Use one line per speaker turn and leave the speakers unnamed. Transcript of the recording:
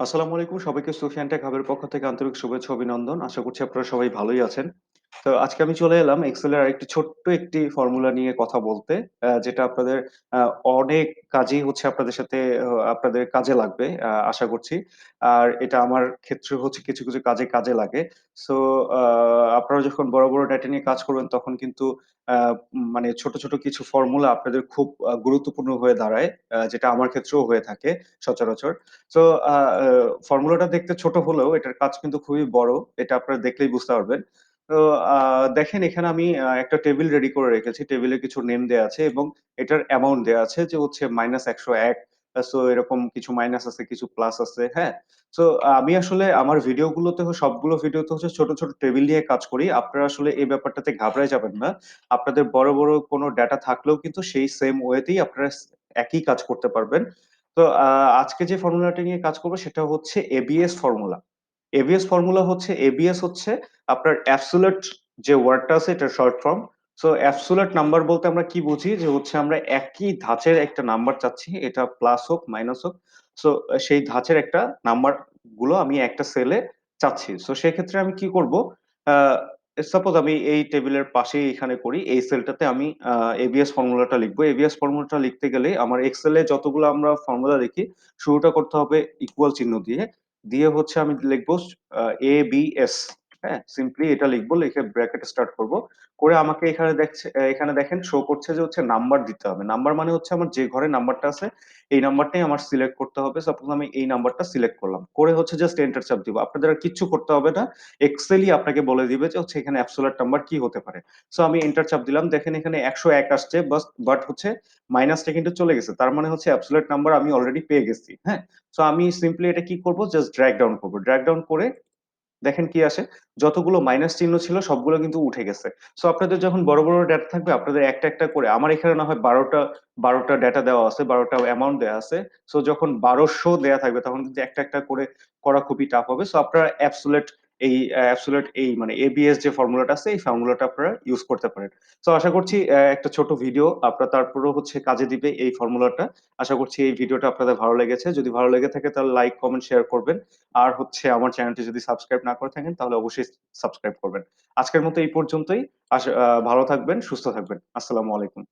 আসসালামু আলাইকুম। সবাইকে সুফিয়ান টেক হাবের পক্ষ থেকে আন্তরিক শুভেচ্ছা ও অভিনন্দন। আশা করছি আপনারা সবাই ভালোই আছেন। তো আজকে আমি চলে এলাম এক্সেল এর আরেকটি ছোট্ট একটি ফর্মুলা নিয়ে কথা বলতে। যেটা আপনাদের আ অনেক কাজেই হচ্ছে আপনাদের সাথে আপনাদের কাজে লাগবে আশা করছি। আর এটা আমার ক্ষেত্রে হচ্ছে কিছু কাজে লাগে। সো আ আপনারা যখন বড়, বড় ডেটা নিয়ে কাজ করবেন তখন কিন্তু আ মানে ছোট কিছু ফর্মুলা আপনাদের খুব গুরুত্বপূর্ণ হয়ে দাঁড়ায়। যেটা আমার ক্ষেত্রেও হয়ে থাকে সচরাচর। সো আ আ ফর্মুলাটা দেখতে ছোট হলেও এটার কাজ কিন্তু খুবই বড়। এটা আপনারা দেখলেই বুঝতে পারবেন। তো আ দেখেন এখানে আমি একটা টেবিল রেডি করে রেখেছি। টেবিলে কিছু নেম দেয়া আছে এবং এটার অ্যামাউন্ট দেয়া আছে যে হচ্ছে -১০১। সো এরকম কিছু মাইনাস আছে, কিছু প্লাস আছে, হ্যাঁ? সো আমি আসলে আমার ভিডিওগুলোতে সবগুলো ভিডিওতে হচ্ছে ছোট টেবিল নিয়ে কাজ করি। আপনারা আসলে এই ব্যাপারটাতে ঘাবড়ায় যাবেন না। আপনাদের বড় কোনো ডেটা থাকলেও কিন্তু সেই সেম ওয়েতেই আপনারা একই কাজ করতে পারবেন। তো আজকে যে ফর্মুলাটা নিয়ে কাজ করব সেটা হচ্ছে এবিএস ফর্মুলা। এবিএস হচ্ছে আপনার অ্যাবসোলিউট যে ওয়ার্ডটা আছে এটার short form. So absolute number বলতে আমরা কি বুঝি? যে হচ্ছে আমরা একই ধাঁচের একটা নাম্বার চাচ্ছি। এটা প্লাস হোক, মাইনাস হোক। সো সেই ধাঁচের একটা নাম্বার গুলো আমি একটা সেলে চাচ্ছি। সো সেক্ষেত্রে আমি কি করব? আ সাপোজ আমি এই টেবিলের পাশেই এখানে করি। এই সেলটাতে আমি এবিএস ফর্মুলাটা লিখব। এবিএস ফর্মুলাটা লিখতে গেলে আমার এক্সেল এ যতগুলো আমরা ফর্মুলা লিখি শুরুটা করতে হবে ইকুয়াল চিহ্ন দিয়ে। দিয়ে হচ্ছে আমি লিখব আ এবিএস, হ্যাঁ? সিম্পলি এটা লিখব, লিখে ব্র্যাকেট স্টার্ট করব। করে আমাকে এখানে দেখেন শো করছে যে হচ্ছে নাম্বার দিতে হবে। নাম্বার মানে হচ্ছে আমার যে ঘরে নাম্বারটা আছে এই নাম্বারটাই আমার সিলেক্ট করতে হবে। সাপোজ আমি এই নাম্বারটা সিলেক্ট করলাম। করে হচ্ছে জাস্ট এন্টার চাপ দিব। আপনাদের আর কিচ্ছু করতে হবে না। এক্সেলই আপনাকে বলে দিবে যে হচ্ছে এখানে অ্যাবসোলিউট নাম্বার কি হতে পারে। সো আমি এন্টার চাপ দিলাম। দেখেন এখানে ১০১ আসছে বাট হচ্ছে মাইনাসটা কিন্তু চলে গেছে। তার মানে হচ্ছে অ্যাবসোলিউট নাম্বার আমি অলরেডি পেয়ে গেছি। হ্যাঁ? সো আমি সিম্পলি এটা কি করব? জাস্ট ড্রাগ ডাউন করব। ড্রাগ ডাউন করে দেখেন কি আসে? যতগুলো মাইনাস চিহ্ন ছিল সবগুলো কিন্তু উঠে গেছে। সো আপনাদের যখন বড় ডেটা থাকবে আপনাদের একটা করে আমার এখানে না হয় ১২ টা ডেটা দেওয়া আছে, ১২ টা অ্যামাউন্ট দেয়া আছে। সো যখন ১২০০ দেয়া থাকবে তখন কিন্তু একটা করে করা খুবই টাফ হবে। সো আপনারা অ্যাবসোলিউট এই মানে এবিএস যে ফর্মুলাটা আছে এই ফর্মুলাটা আপনারা ইউস করতে পারেন। সো আশা করছি একটা ছোট ভিডিও আপনার তারপরেও হচ্ছে কাজে দিবে এই ফর্মুলাটা। আশা করছি এই ভিডিওটা আপনাদের ভালো লেগেছে। যদি ভালো লেগে থাকে তাহলে লাইক, কমেন্ট, শেয়ার করবেন। আর হচ্ছে আমার চ্যানেলটি যদি সাবস্ক্রাইব না করে থাকেন তাহলে অবশ্যই সাবস্ক্রাইব করবেন। আজকের মতো এই পর্যন্তই। ভালো থাকবেন, সুস্থ থাকবেন। আসসালামু আলাইকুম।